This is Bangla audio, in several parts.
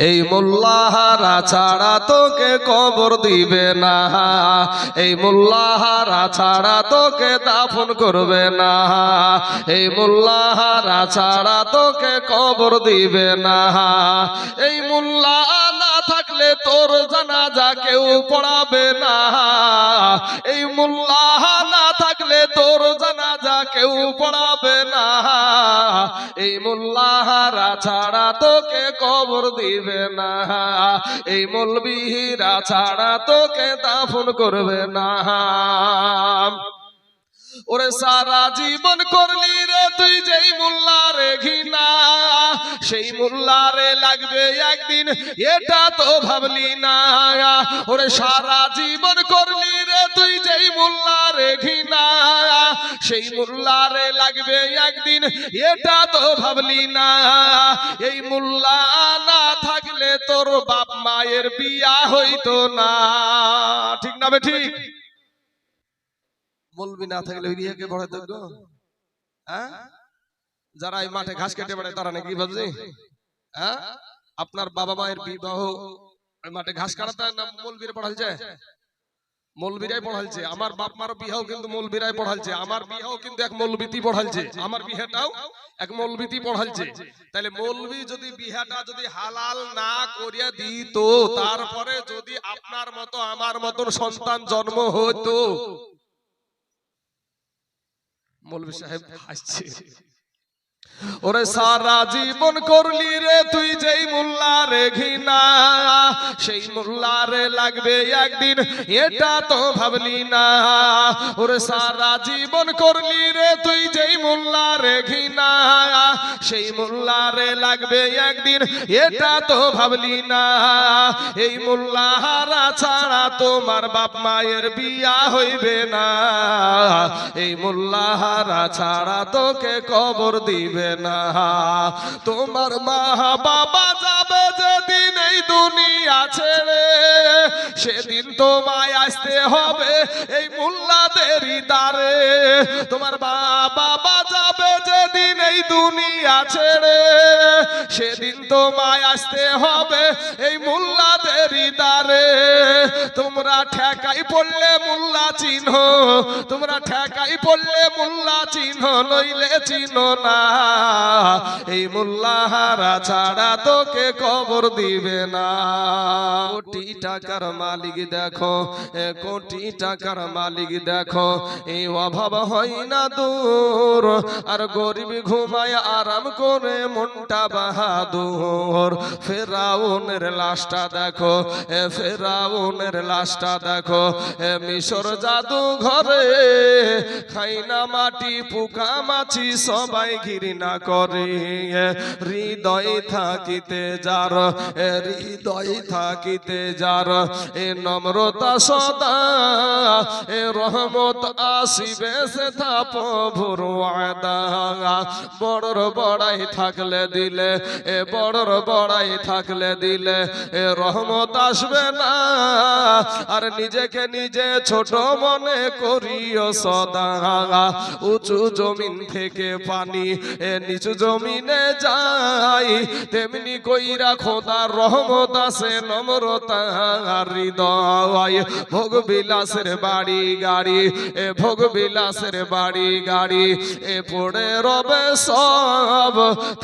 এই মোল্লাহারা ছাড়া তোকে কবর দিবে না, এই মোল্লাহারা ছাড়া তোকে দাফন করবে না, এই মোল্লাহারা ছাড়া তোকে কবর দিবে না। এই মোল্লা না থাকলে তোর জানাজা কেউ পড়াবে না, এই মোল্লা না থাকলে তোর জানাজা কেউ পড়াবে না, এই মোল্লাহারা ছাড়া তোকে কবর দিবে না, এই মৌলবীরা ছাড়া তোকে দাফন করবে না। ওরে সারা জীবন করলি রে তুই যেই মোল্লারে ঘৃণা, সেই মোল্লারে লাগবে একদিন এটা তো ভাবলি না। ওরে সারা জীবন করলি রে তুই যেই মোল্লারে ঘৃণা, সেই মোল্লারে লাগবে একদিন এটা তো ভাবলি না। এই মোল্লা না থাকলে তোর বাপ মায়ের বিয়া হইতো না, ঠিক না বে ঠিক? মৌলবি না থাকলে বিয়েকে পড়াইতো গো? হ্যাঁ, যারা এই মাঠে ঘাস কেটে বেড়ায় তারা নাকি ভাবছে হ্যাঁ আপনার বাবা মায়ের বিবাহ মাঠে ঘাস কাটাতে না মৌলবীরা পড়াইছে? মৌলবীরাই পড়াইছে। আমার বাপ মার বিয়াও কিন্তু মৌলবীরাই পড়াইছে, আমার বিয়াও কিন্তু এক মৌলবীতি পড়াইছে, আমার বিয়েটাও এক মৌলবীতি পড়াইছে। তাহলে মৌলবী যদি বিয়াটা যদি হালাল না করিয়া দিত, তারপরে যদি আপনার মতো আমার মতন সন্তান জন্ম হতো, মৌলবী সাহেব হাসছে। ওরে সারা জীবন করলি রে তুই যেই মোল্লারে ঘৃণা, সেই মোল্লারে লাগবে একদিন এটা তো ভাবলি না। ওরে সারা জীবন করলি রে তুই যেই মোল্লারে ঘৃণা, সেই মোল্লারে লাগবে একদিন এটা তো ভাবলি না। এই মোল্লাহারা ছাড়া তোমার বাপ মায়ের বিয়া হইবে না, এই মোল্লাহারা ছাড়া তোকে কবর দিবে না। তোমার মা বাবা যাবে যেদিন এই দুনিয়া ছেড়ে, সেদিন তোমায় আসতে হবে এই মোল্লাদেরই দ্বারে। তোমার মা বাবা যাবে যেদিন এই দুনিয়া ছেড়ে, সেদিন তোমায় আসতে হবে এই মোল্লাদেরই দ্বারে। তোমরা ঠেকাই পড়লে মোল্লা চিহ্ন, তোমরা ঠেকাই পড়লে মোল্লা চিহ্ন, নইলে চিহ্ন না। এই মোল্লাহারা ছাড়া তোকে কবর দিবে না। কোটি টাকার মালিক দেখো, কোটি টাকার মালিক দেখো, এই অভাব হয় না দূর, আর গরিব ঘুমায় আরাম করে মনটা বাহাদুর। ফেরাউনের লাশটা দেখো, ফেরাউনের লাশটা দেখো, মিশর জাদু ঘরে খাই না মাটি পোকা মাছি সবাই ঘৃণা করে। হৃদয় থাকিতে যার, হৃদয় থাকিতে যার, এ নম্রতা সদা, এ রহমত আসিবে সে থা প্রভুর ওয়াদা। বড়র বড়াই থাকলে দিলে, এ বড়র বড়াই থাকলে দিলে এ রহমত আসবে না, আর নিজেকে নিজে ছোট মনে করিও সদা। উঁচু জমিন থেকে পানি নিচু জমিনে যাই, তেমনি কইরা খোদার রহমত আছে নম্রতা হৃদয়। ভোগ বিলাসের বাড়ি গাড়ি, এ ভোগ বিলাসের বাড়ি গাড়ি, এ পড়ে রবে সব,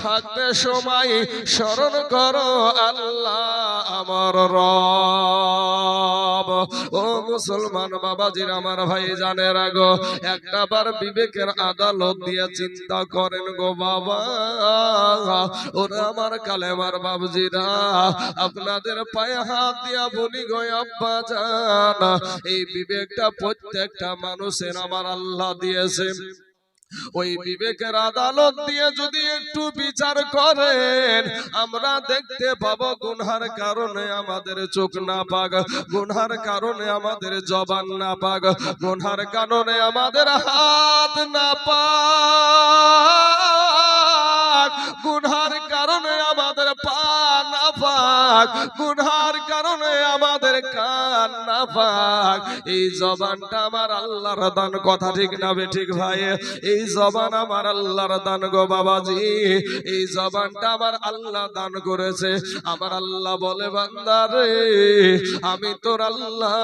থাকতে সময় স্মরণ করো আল্লাহ আমার রব। ও মুসলমান বাবাজির আমার ভাই জানে রাগো, একটা বার বিবেকের আদালত দিয়ে চিন্তা করেন গো বাবা। ওরা আমার কালেমার বাবজিরা, আপনাদের পায়ে হাত দিয়া বলি গো আব্বা জান, এই বিবেকটা প্রত্যেকটা মানুষের আমার আল্লাহ দিয়েছে। ওই বিবেকের আদালত দিয়ে যদি একটু বিচার করেন, আমরা দেখতে পাবো গুনহার কারণে আমাদের চোখ না পাক, গুনহার কারণে আমাদের জবান না পাক, গুনহার কারণে আমাদের হাত না পাক, গুনহার কারণে আমাদের পা না পাক। পাক, গুনার কারণে আমাদের কান না পাক। এই জবানটা আমার আল্লাহর দান, কথা ঠিক না বেঠিক ভাই? এই জবান আমার আল্লাহর দান গো বাবাজি, এই জবানটা আমার আল্লাহ দান করেছে। আমার আল্লাহ বলে বান্দা রে, আমি তোর আল্লাহ,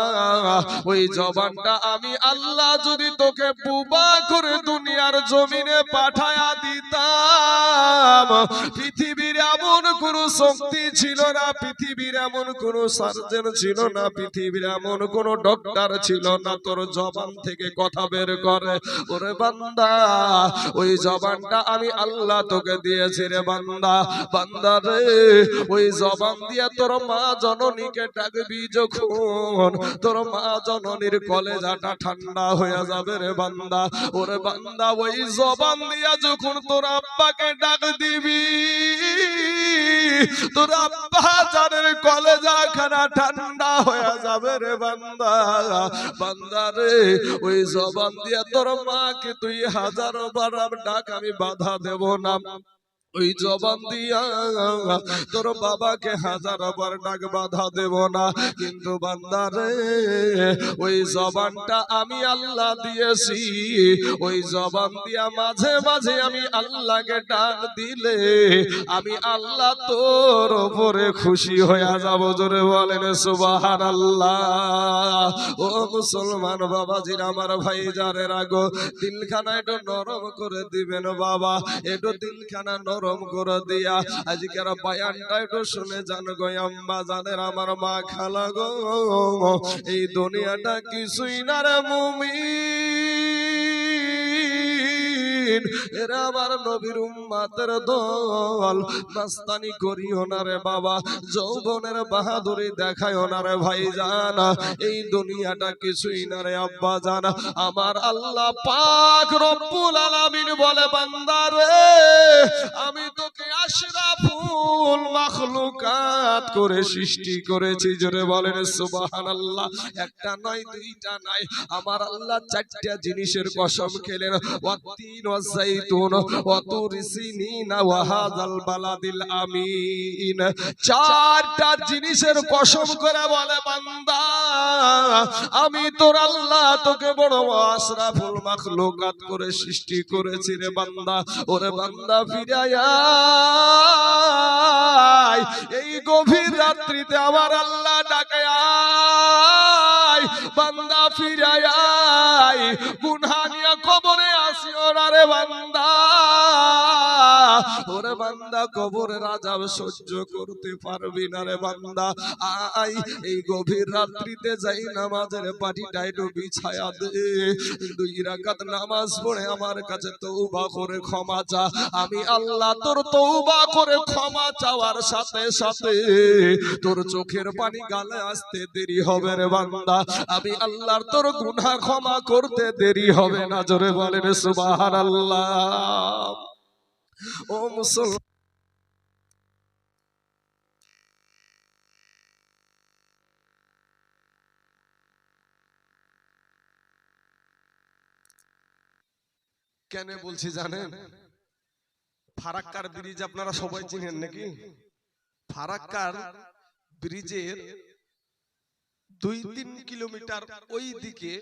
ওই জবানটা আমি আল্লাহ যদি তোকে বুবা করে দুনিয়ার জমিনে পাঠায়া দিতাম, পৃথিবীর এমন কোন শক্তি ছিল না, পৃথিবীর এমন কোন সার্জন ছিল না, পৃথিবীর এমন কোন ডক্টর ছিল না তোর জবান থেকে কথা বের করে। ওরে বান্দা, ওই জবানটা আমি আল্লাহ তোকে দিয়েছি রে বান্দা। বান্দা রে, ওই জবান দিয়ে তোর মা জননীকে ডাকবি যখন, তোর মা জননীর কলেজাটা ঠান্ডা হয়ে যাবে রে বান্দা। ওরে বান্দা, ওই জবান দিয়া যখন তোর আব্বাকে ডাক দিবি, তোর আব্বা জানের কলেজা খানা ঠান্ডা হয়ে যাবে রে বান্দা। বান্দা রে, ওই জবান দিয়া তোর মাকে তুই 1000 বার ডাক, আমি বাধা দেব না। ওই জবান দিয়া তোর বাবাকে 1000 বার ডাক, বাধা দেব না। কিন্তু বান্দা রে, ওই জবানটা আমি আল্লাহ দিয়েছি, ওই জবান দিয়া মাঝে মাঝে আমি আল্লাহকে ডাক দিলে আমি আল্লাহ তোর উপরে খুশি হয়ে যাব। জোরে বলেন সুবহানাল্লাহ। ও মুসলমান বাবাজির আমার ভাই জানের আগো, দিলখানা একটু নরম করে দিবেন বাবা, একটু দিলখানা নরম করে দিয়া আজকের বয়ানটা একটু শুনে যান গো আম্মা জানের আমার মা খালা গো। এই দুনিয়াটা কিছুই না রে মুমিন, এরা আমার নবীর উম্মতের দল। মাস্তানি করিও না রে বাবা, যৌবনের বাহাদুরি দেখায়ও না রে ভাইজান। এই দুনিয়াটা কিছুই না রে আব্বা জান। আমার আল্লাহ পাক রব্বুল আলামিন বলে বান্দা রে, আমি তোকে আশরাফুল মাখলুকাত করে সৃষ্টি করেছি। জোরে বলেন সুবহানাল্লাহ। একটা নয়, দুইটা নয়, আমার আল্লাহ 4টা জিনিসের কসম খেলেন। ওয়াতিন ওয়াজাইতুন ওয়াতুর সিনিন ওয়া হাযাল বালাদিল আমিন। 4টা জিনিসের কসম করে বলে বান্দা, আমি তোর আল্লাহ তোকে বড় আশরাফুল মাখলুকাত করে সৃষ্টি করেছি রে বান্দা। ওরে বান্দা ফিরে আয়, এই গভীর রাত্রিতে আমার আল্লাহ ডাকে আয়, বান্দা ফিরে আয়, গুনাহ নিয়ে কবরে আসিও না রে বান্দা। ওরে বান্দা, কবরের আযাব সহ্য করতে পারবি না রে বান্দা। আয়, এই গভীর রাত্রিতে যাই নামাজের পাটিটা একটু বিছায়া দে, 2 রাকাত নামাজ পড়ে আমার কাছে তওবা করে ক্ষমা চা। আমি আল্লাহ তোর তওবা করে ক্ষমা চাওয়ার সাথে সাথে তোর চোখের পানি গালে আসতে দেরি হবে রে বান্দা। আমি আল্লাহর তোর গুনাহ ক্ষমা করতে দেরি হবে না। জোরে বলেন সুবহানাল্লাহ। ও মুসলমান, কেন বলছি জানেন? ফারাক্কার ব্রিজ আপনারা সবাই চিনেন নাকি? ফারাক্কার ব্রিজের 2-3 কিলোমিটার ওই দিকে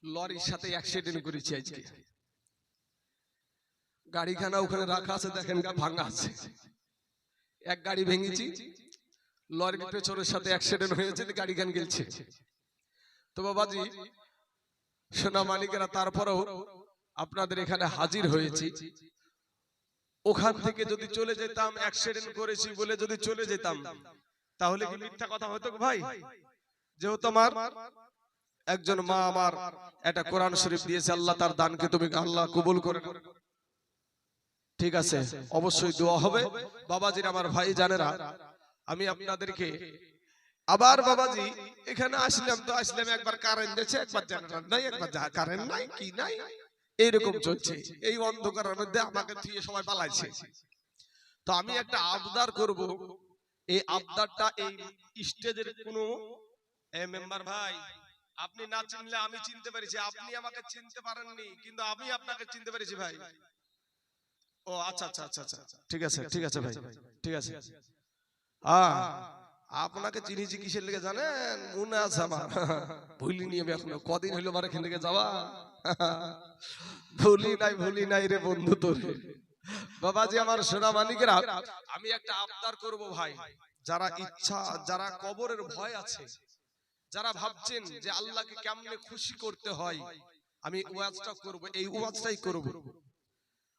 লরির সাথে অ্যাক্সিডেন্ট করেছে আজকে। গাড়িখানা ওখানে রাখা আছে, দেখেন ভাঙা আছে। এক গাড়ি ভেঙেছি, লরির পেছনের সাথে অ্যাক্সিডেন্ট হয়েছে, গাড়িখান গেলছে। তো বাবাজি সোনা মালিকেরা, তারপরেও আপনাদের এখানে হাজির হয়েছি। ওখান থেকে যদি চলে যেতাম, অ্যাক্সিডেন্ট করেছি বলে যদি চলে যেতাম, তাহলে কি মিথ্যা কথা হতো ভাই? যেহেতু আমার একজন মা আমার একটা কোরআন শরীফ দিয়েছে, আল্লাহ তার দানকে তুমি আল্লাহ কবুল করে। ঠিক আছে, অবশ্যই দোয়া হবে। বাবাজির আমার ভাই জানেরা, আমি আপনাদেরকে আবার বাবাজি এখানে আসলাম, তো আসলাম একবার কারেন্ট দিয়েছে, একবার জেনারেটর নাই, একবার কারেন্ট নাই, কি নাই, এইরকম চলছে। এই অন্ধকারের মধ্যে আমাকে দিয়ে সবাই পালাইছে। তো আমি একটা আবদার করব, এই আবদারটা এই স্টেজের কোন মেম্বার ভাই, আপনি না চিনলে আমি চিনতে পেরেছি, আপনি আমাকে চিনতে পারেননি কিন্তু আমি আপনাকে চিনতে পেরেছি ভাই। ও আচ্ছা আচ্ছা আচ্ছা আচ্ছা, ঠিক আছে ঠিক আছে ভাই, ঠিক আছে। আপনাকে চিনিছি কিসের লেগে জানেন? মনে আছে আমার, ভুলিনি আমি এখনো। কদিন হইলো আমার এখান থেকে যাওয়া, ভুলি নাই রে বন্ধু তোর। বাবাজি আমার সোনা মানিকেরা, আমি একটা আবদার করব ভাই, যারা ইচ্ছা, যারা কবরের ভয় আছে, যারা ভাবছেন যে আল্লাহকে কেমনে খুশি করতে হয়, আমি ওয়াজটা করব, এই ওয়াজটাই করব,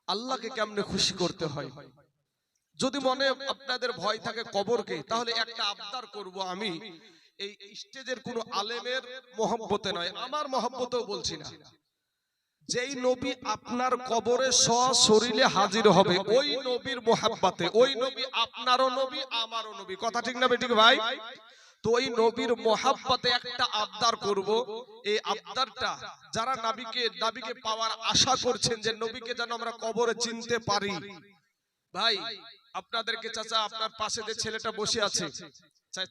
আল্লাহকে কেমনে খুশি করতে হয়। যদি মনে আপনাদের ভয় থাকে কবরকে, তাহলে একটা আবদার করব আমি, এই স্টেজের কোন আলেমের মহব্বতে নয়, আমার মহব্বতেও বলছি না, যেই নবী আপনার কবরে সশরীরে হাজির হবে, ওই নবীর মহব্বতে, ওই নবী আপনারও নবী আমারও নবী, কথা ঠিক না বেঠিক ভাই? তো ওই নবীর মহব্বতে একটা আবদার করব, এই আবদারটা যারা নবীকে পাওয়ার আশা করছেন, যে নবীকে যেন আমরা কবরে চিনতে পারি। ভাই আপনাদেরকে, চাচা আপনার পাশে যে ছেলেটা বসে আছে,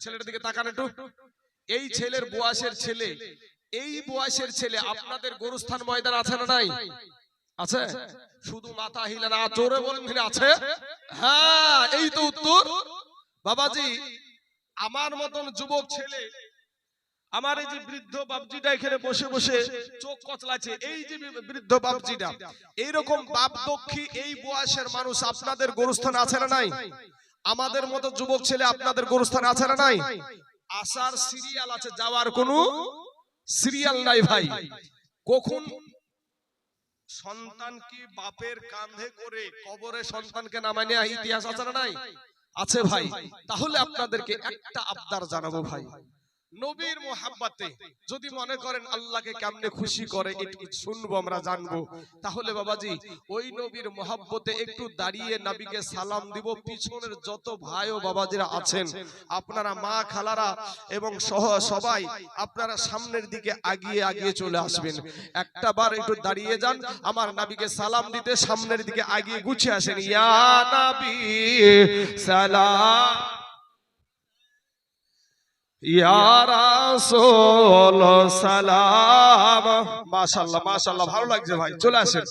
ছেলেটার দিকে তাকান একটু। এই ছেলের বয়সের ছেলে, এই বয়সের ছেলে আপনাদের গরুস্থান ময়দান আছে না নাই? আছে? শুধু মাথা হিলা না, জোরে বলেন আছে? হ্যাঁ, এই তো উত্তর। বাবাজি আমার মতন যুবক ছেলে, আমার এই যে বৃদ্ধ বাপজিটা এখানে বসে বসে চোখ কচলাচ্ছে, এই যে বৃদ্ধ বাপজিটা, এইরকম বাপ দক্ষী এই বয়সের মানুষ আপনাদের গরুস্থান আছে না নাই? আমাদের মতো যুবক ছেলে আপনাদের গরুস্থান আছে না নাই? আসার সিরিয়াল আছে, যাওয়ার কোনো সিরিয়াল নাই ভাই। কখন সন্তান কি বাপের কাঁধে করে কবরে সন্তানকে নামায় নেওয়া ইতিহাস আছে না নাই? আছে ভাই। তাহলে আপনাদেরকে একটা আবদার জানাবো ভাই, নবীর মোহাব্বতে যদি মনে করেন আল্লাহকে কেমনে খুশি করে একটু শুনবো, আমরা জানবো, তাহলে বাবাজি ওই নবীর মোহাব্বতে একটু দাঁড়িয়ে নবীকে সালাম দিব। পিছনের যত ভাই ও বাবাজিরা আছেন, আপনারা মা খালারা এবং সহ সবাই আপনারা সামনের দিকে আগিয়ে চলে আসবেন। একটা বার একটু দাঁড়িয়ে যান, আমার নবীকে সালাম দিতে সামনের দিকে আগিয়ে গুছিয়ে আসেন। ইয়া নবী সালাম, ইয়া রাসূল সালাম। মাশাআল্লাহ মাশাআল্লাহ, ভালো লাগছে ভাই। চলে আসেন,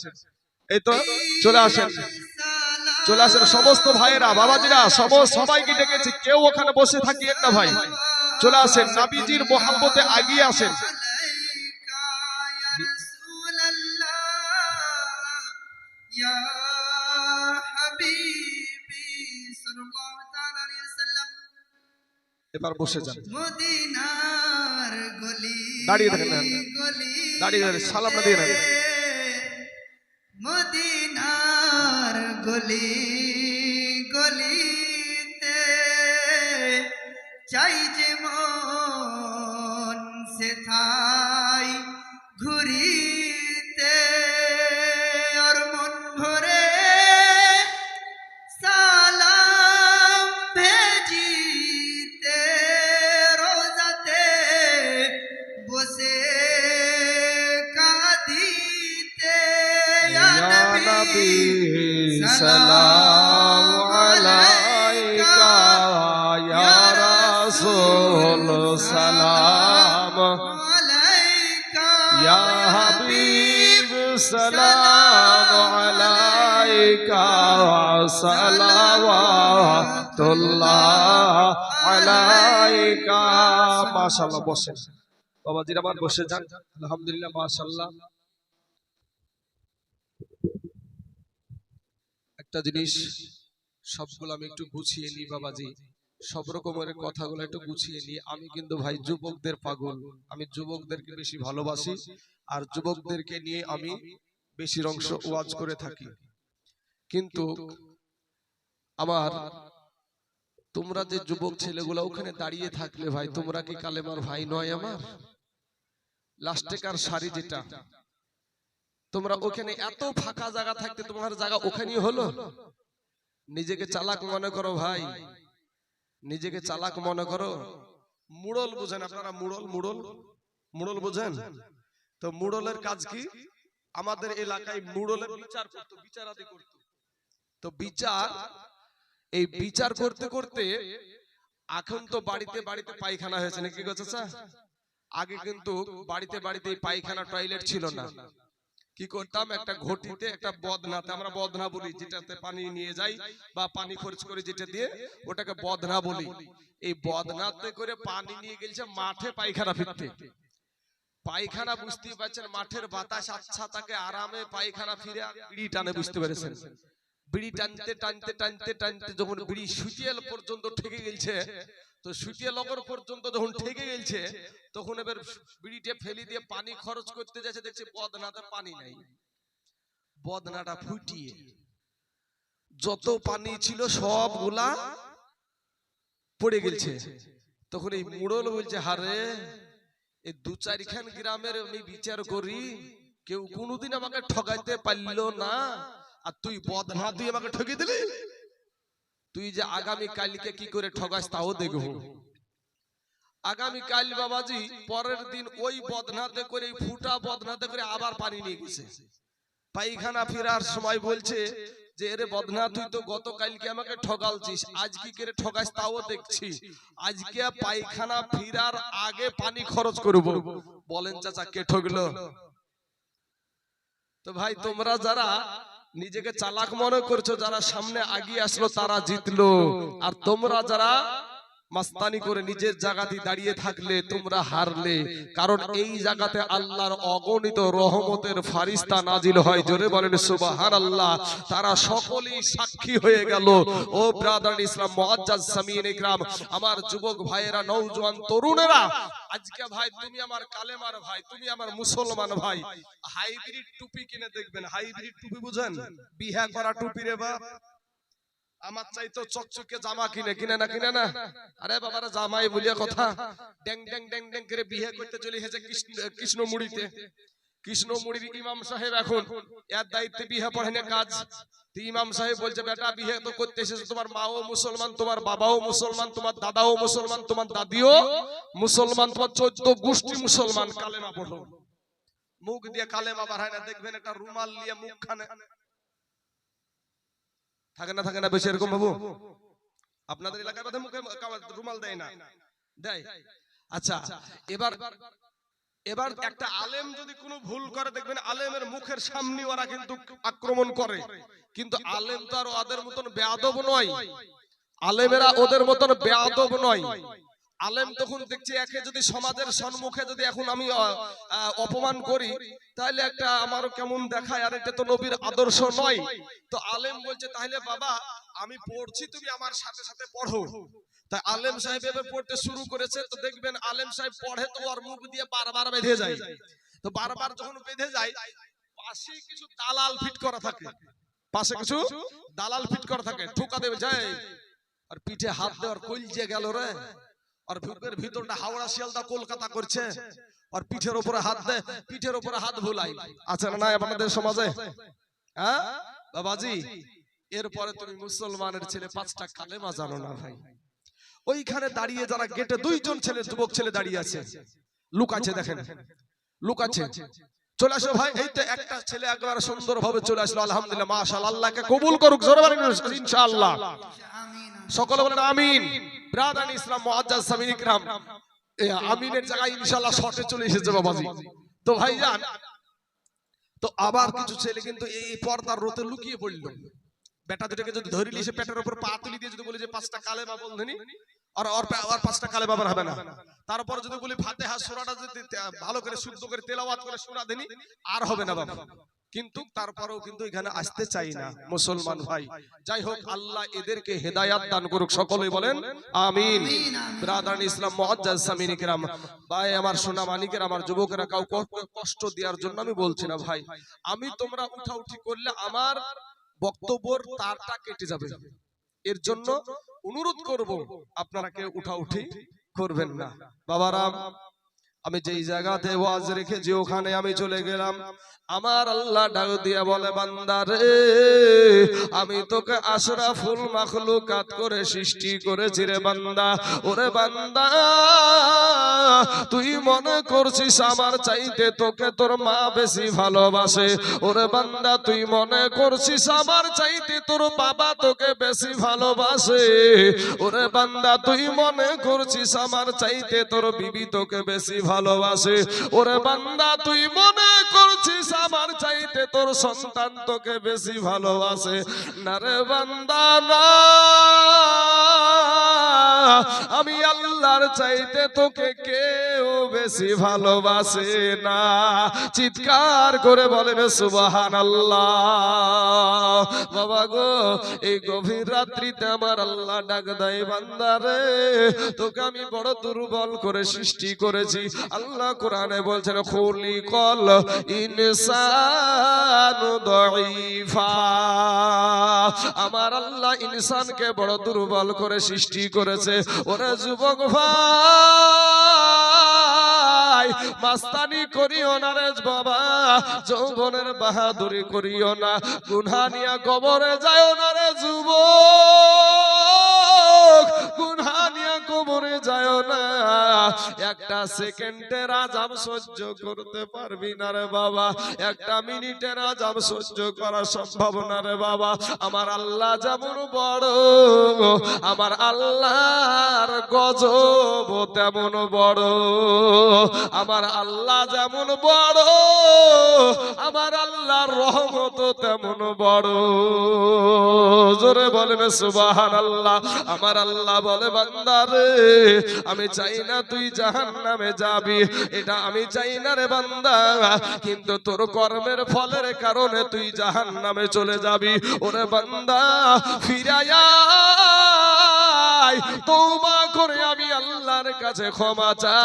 এই তো চলে আসেন, চলে আসেন সমস্ত ভাইয়েরা বাবাজিরা, সবাইকে ডেকেছি, কেউ ওখানে বসে থাকিয়েন না ভাই। চলে আসেন, নবীজির মোহাব্বতে আগিয়ে আসেন। ইয়া হাবিবি সাল্লাল্লাহু তাআলা আলাইহি ওয়াসাল্লাম। এবার বসে যান, মদিনার গলি, দাঁড়িয়ে থাকেন, দাঁড়িয়ে সালাম না দিয়ে নেন। মদিনার গলি গলিতে চাই যে মন সেথাই ঘুরিতে, আর মন ভরে সালাম ভেজিতে, রোজাতে বসে কাঁদিতে। ইয়া নবী সালাম আলাইকা, ইয়া রাসূল সালাম আলাইকা, ইয়া হাবিব সালাম আলাইকা, সালাওয়াতুল্লাহ আলাইকা। মাশাআল্লাহ, বসেন বাবাজিরা, আবার বসে যান। আলহামদুলিল্লাহ, মাশাআল্লাহ। একটা জিনিস সবগুলো আমি একটু গুছিয়ে নিই বাবাজি, সব রকমের কথাগুলো একটু গুছিয়ে নিই। আমি কিন্তু ভাই যুবকদের পাগল, আমি যুবকদেরকে বেশি ভালোবাসি, আর যুবকদেরকে নিয়ে আমি বেশি অংশ ওয়াজ করে থাকি। কিন্তু আমার, তোমরা যে যুবক ছেলেগুলো ওখানে দাঁড়িয়ে থাকলে ভাই, তোমরা কি কালেমার ভাই নয় আমার? লাস্টেকার শাড়ি যেটা, তোমরা ওখানে এত ফাঁকা জায়গা থাকতে তোমার জায়গা ওখানেই হলো। নিজেকে চালাক মনে করো ভাই, নিজেকে চালাক মনে করো। মুড়ল বুঝেন আপনারা? মুড়ল বুঝেন তো? মুড়লের কাজ কি? আমাদের এলাকায় মুড়লের বিচার করতো, বিচারাদি করতো। তো এই বিচার করতে করতে এখন তো বাড়িতে বাড়িতে পায়খানা হয়েছে নাকি গো চাচা? আগে কিন্তু বাড়িতে বাড়িতে পায়খানা টয়লেট ছিল না। কি করতাম, একটা ঘটিতে একটা বদনাতে, আমরা বদনা বলি যেটাতে পানি নিয়ে যাই বা পানি খরচ করে যেটা দিয়ে, ওটাকে বদনা বলি। এই বদনাতে করে পানি নিয়ে গেছে মাঠে পায়খানা ফিরতে। পায়খানা বুঝতেই পারছেন, মাঠের বাতাস আচ্ছা তাকে আরামে পায়খানা ফিরে বিড়ি টানে, বুঝতে পেরেছেন? বিড়ি টানতে টানতে টানতে টানতে যখন বিড়ি সুটিয়াল পর্যন্ত ঠেকে গেছে, তো সুটিয়া লগর পর্যন্ত যখন ঠেকে গেছে, তখন এবার বিড়িটা ফেলি দিয়ে পানি খরচ করতে যাচ্ছে, দেখছে বদনাতে পানি নাই। বদনাটা ফুটিয়ে যত পানি ছিল সবগুলা পড়ে গেছে। তখন এই মুড়ল বলছে, হারে এই 2-4খান গ্রামের আমি বিচার করি, কেউ কোনোদিন আমাকে ঠকাইতে পারলো না, আর তুই বদনা তুই আমাকে ঠকিয়ে দিলি। তুই যে আগামী কালকে কি করে ঠকাস তাও দেখবো। আগামী কাল বাবাজি পরের দিন ওই বদনাতে করে, ফুটা বদনাতে করে আবার পানি নিয়ে গেছে। পায়খানা ফেরার সময় বলছে যে এরে বদনা তুই তো গতকালকে আমাকে ঠকালছিস, আজ কি করে ঠকাস তাও দেখছি। আজকে পায়খানা ফেরার আগে পানি খরচ করব। বলেন চাচা কে ঠকলো? তো ভাই তোমরা যারা নিজেকে চালাক মনে করছো, যারা সামনে আগিয়ে আসলো তারা জিতলো, আর তোমরা যারা মাস্তানি করে নিজের জায়গাতে দাঁড়িয়ে থাকলে তোমরা হারলে। কারণ এই জায়গাতে আল্লাহর অগণিত রহমতের ফারিস্তা নাজিল হয়। জোরে বলেন সুবহানাল্লাহ। তারা সকলেই সাক্ষী হয়ে গেল। ও ব্রাদার ইসলাম মুআজ্জাজ সামিন ইকরাম, আমার যুবক ভাইয়েরা, নওজোয়ান তরুণেরা, আজকে ভাই তুমি আমার কালেমার ভাই, তুমি আমার মুসলমান ভাই, হাইব্রিড টুপি কিনে দেখবেন। হাইব্রিড টুপি বুঝেন? বিহা করা টুপি রে বাপ। আমার চাইতো চকচকে জামা কিনে না। আরে বাবারা জামাই বলিয়া কথা, ড্যাং ড্যাং ড্যাং ড্যাং করে বিয়ে করতে চলে এসেছে কৃষ্ণমুড়িতে। কৃষ্ণমুড়ির ইমাম সাহেব এখন এর দায়িত্বে বিয়ে পড়ানো কাজ। ইমাম সাহেব বলছে, বেটা বিয়ে তো করতে এসেছো, তোমার মাও মুসলমান, তোমার বাবাও মুসলমান, তোমার দাদাও মুসলমান, তোমার দাদিও মুসলমান, তোমার 14 গোষ্ঠী মুসলমান, কালেমা পড়ো। মুখ দিয়ে কালেমা বার হয় না, দেখবেন একটা রুমাল নিয়ে মুখখানে থাকে না বেশি এরকম বাবু? আপনাদের এলাকায় বোধহয় মুখে রুমাল দেয় না, দেয়? আচ্ছা, এবার একটা আলেম যদি কোনো ভুল করে, দেখবেন আলেমের মুখের সামনে ওরা কিন্তু আক্রমণ করে। কিন্তু আলেম তো আর ওদের মতন বেয়াদব নয়, আলেমেরা ওদের মতন বেয়াদব নয়। আলেম তখন দেখছে একে যদি সমাজের সম্মুখে যদি এখন আমি অপমান করি, তাহলে একটা আমারও কেমন দেখায়, আর এটা তো নবীর আদর্শ নয়। তো আলেম বলছে, তাহলে বাবা আমি পড়ছি, তুমি আমার সাথে সাথে পড়ো। তাই আলেম সাহেব এভাবে পড়তে শুরু করেছে। তো দেখবেন আলেম সাহেব পড়ে তো ওর মুখ দিয়ে বারবার বেঁধে যায়। তো বারবার যখন বেঁধে যায়, পাশে কিছু দালাল ফিট করা থাকে, পাশে কিছু দালাল ফিট করা থাকে, ঠোকা দেবে যায়, আর পিঠে হাত দেওয়ার কলজে গেল রে, আর বুকের ভিতরটা হাওড়া শিয়ালদা কলকাতা করছে, আর পিঠের উপরে হাত দেয়, পিঠের উপরে হাত ভুলাই। আছে না আপনাদের সমাজে? হ্যাঁ বাবাজি, এরপরে তুমি মুসলমানের ছেলে 5টা কালেমা জানো না ভাই। ওইখানে দাঁড়িয়ে যারা গেটে 2জন ছেলে, যুবক ছেলে দাঁড়িয়ে আছে, লুকাচ্ছে, দেখেন লুকাচ্ছে। চলে আসো ভাই। এই তো একটা ছেলে একবার সুন্দর ভাবে চলে আসলো, আলহামদুলিল্লাহ, মাশাআল্লাহ, আল্লাহকে কবুল করুক, জোরে বলেন ইনশাআল্লাহ। সকলে বলেন আমিন। ব্রাদার ইসলাম মুআজ্জাজ সামিন ইকরাম, আমিনের জায়গায় ইনশাআল্লাহ শর্টে চলে এসেছে বাবাজি। তো ভাইজান, তো আবার কিছু ছেলে কিন্তু এই পর্দার রোতে লুকিয়ে পড়লো। বেটা দুটাকে যদি ধরে নিয়ে এসে পেটের উপর পা তুলি দিয়ে যদি বলে যে 5টা কালেমা বলধনি, আর 5টা কালেমা আবার হবে না। তারপর যদি বলি ফাতিহা সূরাটা যদি ভালো করে শুদ্ধ করে তেলাওয়াত করে শোনা দেনি, আর হবে না বাবা। কিন্তু তারপরেও কিন্তু এখানে আসতে চাই না মুসলমান ভাই। যাই হোক, আল্লাহ এদেরকে হেদায়াত দান করুক, সকলেই বলেন আমিন। ব্রাদার ইসলাম মুআজ্জাজ সামিন ইকরাম, ভাই আমার সোনা মানিকের, আমার যুবকেরা, কাউ কষ্ট দেওয়ার জন্য আমি বলছি না ভাই। আমি তোমরা উঠাউঠি করলে আমার বক্তব্যের তারটা কেটে যাবে, এর জন্য অনুরোধ করব আপনারা কেউ উঠাউঠি করবেন না। বাবারাম, আমি যেই জায়গাতে ওয়াজ রেখেছি ওখানে আমি চলে গেলাম। আমার আল্লাহ ডাক দিয়া বলে, বান্দা রে, আমি তোকে আশরাফুল মাখলুকাত করে সৃষ্টি করেছি রে বান্দা। ওরে বান্দা, তুই মনে করছিস আমার চাইতে তোকে তোর মা বেশি ভালোবাসে। ওরে বান্দা, তুই মনে করছিস আমার চাইতে তোর বাবা তোকে বেশি ভালোবাসে। ওরে বান্দা, তুই মনে করছিস আমার চাইতে তোর বিবি তোকে বেশি ভালোবাসে। ওরে বান্দা তুই মনে করছিস আমার চাইতে তোর সন্তান তোকে বেশি ভালোবাসে, না রে বান্দা না, আমি আল্লাহর চাইতে তোকে কেউ বেশি ভালোবাসে না। চিৎকার করে বলেন সুবহানাল্লাহ। বাবা গো, এই গভীর রাত্রিতে আমার আল্লাহ ডাক দেয়, বান্দারে তোকে আমি বড় দুর্বল করে সৃষ্টি করেছি। আল্লাহ কোরআনে বলছেন খুলিকাল ইনসানু দাঈফা, আমার আল্লাহ ইনসানকে বড় দুর্বল করে সৃষ্টি করেছে। ওরে যুবক ভাই, মাস্তানি করিও না রে বাবা, যৌবনের বাহাদুরি করিও না, গুনাহ নিয়ে কবরে যাও না রে যুবক, গুনাহ নিয়ে কবরে যাও না। একটা সেকেন্ডের আযাব সহ্য করতে পারবি না রে বাবা, একটা মিনিটের আযাব সহ্য করা সম্ভব না রে বাবা। আমার আল্লাহ যেমন বড়, আমার আল্লাহর গজব তেমন বড়, আমার আল্লাহ যেমন বড়, আমার আল্লাহর রহমত তেমন বড়। জোরে বলেন সুবহানাল্লাহ। আমার আল্লাহ বলে, বান্দারে আমি চাই না তুই জাহান্নামে যাবি, এটা আমি চাই না রে বান্দা, কিন্তু তোর কর্মের ফলের কারণে তুই জাহান্নামে চলে যাবি। ওরে বান্দা ফিরে আয়, তওবা করে আমি আল্লাহর কাছে ক্ষমা চা,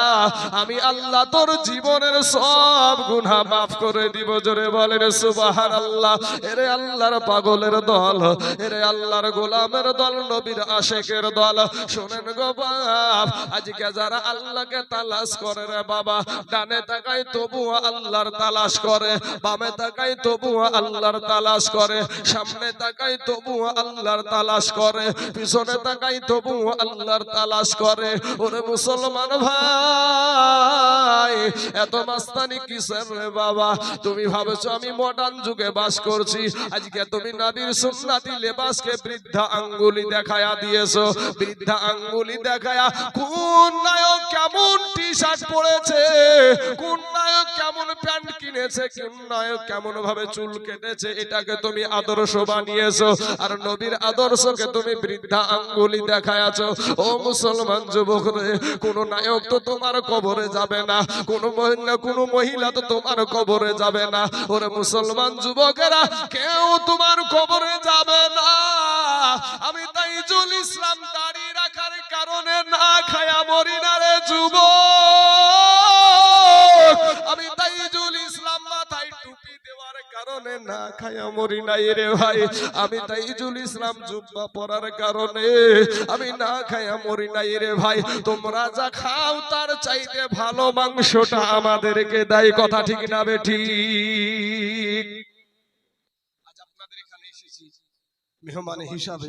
আমি আল্লাহ তোর জীবনের সব গুনাহ মাফ করে দিব। জোরে বলেন সুবহানাল্লাহ। এরে আল্লাহর পাগলের দল, এরে আল্লাহর গোলামের দল, নবীর আশিকের দল, শোনেন গো বাপ, আজকে যারা আল্লাহকে তালাশ করে রে বাবা, ডানে তাকায় তবুও আল্লাহর তালাশ করে, বামে তাকায় তবুও আল্লাহর তালাশ করে, সামনে তাকায় তবুও আল্লাহর তালাশ করে, পিছনে তাকায় তবুও আল্লাহর তালাশ করে। ওরে মুসলমান ভাই, এত মাস্তানি কিসের রে বাবা? তুমি ভাবছো আমি মডার্ন যুগে বাস করছি, আজকে তুমি নবীর সুন্নতি লেবাসকে বৃদ্ধা আঙ্গুলি দেখায়া দিয়েছো। বৃদ্ধা আঙ্গুলি দেখায়া কোন নায়ক কেমন টি-শার্ট পরেছে, কোন নায়ক কেমন প্যান্ট কিনেছে, কোন নায়ক কেমন ভাবে চুল কেটেছে, এটাকে তুমি আদর্শ বানিয়েছো, আর নবীর আদর্শকে তুমি বৃদ্ধা আঙ্গুলি দেখায়াছো। ও মুসলমান যুবক রে, কোন নায়ক তো তোমার কবরে যাবে না, কোন মহিলা তো তোমার কবরে যাবে না। ওরে মুসলমান যুবকেরা, কেউ তোমার কবরে যাবে না। আমি তাইজুল ইসলাম দাড়ি রাখার কারণে না খায়া মরি না রে যুবক, আমি তাইজুল ইসলাম মাথায় টুপি দেওয়ার কারণে না খায়া মরি নাই রে ভাই, আমি তাইজুল ইসলাম জুব্বা পরার কারণে আমি না খায়া মরি নাই রে ভাই। তোমরা যা খাও তার চাইতে ভালো মাংসটা আমাদেরকে দেয়, কথা ঠিক না বেঠিক? আজ আপনাদের এখানে এসেছি মেহমান হিসাবে।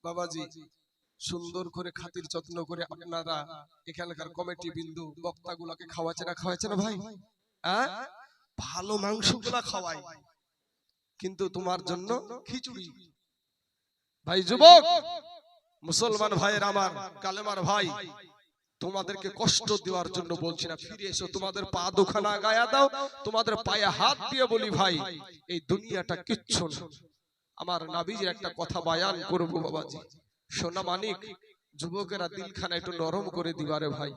বাবাজি সুন্দর করে খাতির যত্ন করে আপনারা এখানকার কমিটি বিন্দু বক্তাগুলোকে খাওয়াচ্ছে না, খাওয়াচ্ছে না ভাই? ভালো মাংসগুলা খাওয়াই, কিন্তু তোমার জন্য খিচুড়ি। ভাই যুবক মুসলমান ভাইয়ের আমার কালেমার ভাই, তোমাদেরকে কষ্ট দেওয়ার জন্য বলছি না, ফিরে এসো, তোমাদের পা দুখানা গায়া দাও, তোমাদের পায়ে হাত দিয়ে বলি ভাই এই দুনিয়াটা কিচ্ছু না। আমার নবীজির একটা কথা বায়ান করবো বাবাজি, সোনা মানিক, যুবকেরা দিলখানা একটু নরম করে দিবারে ভাই।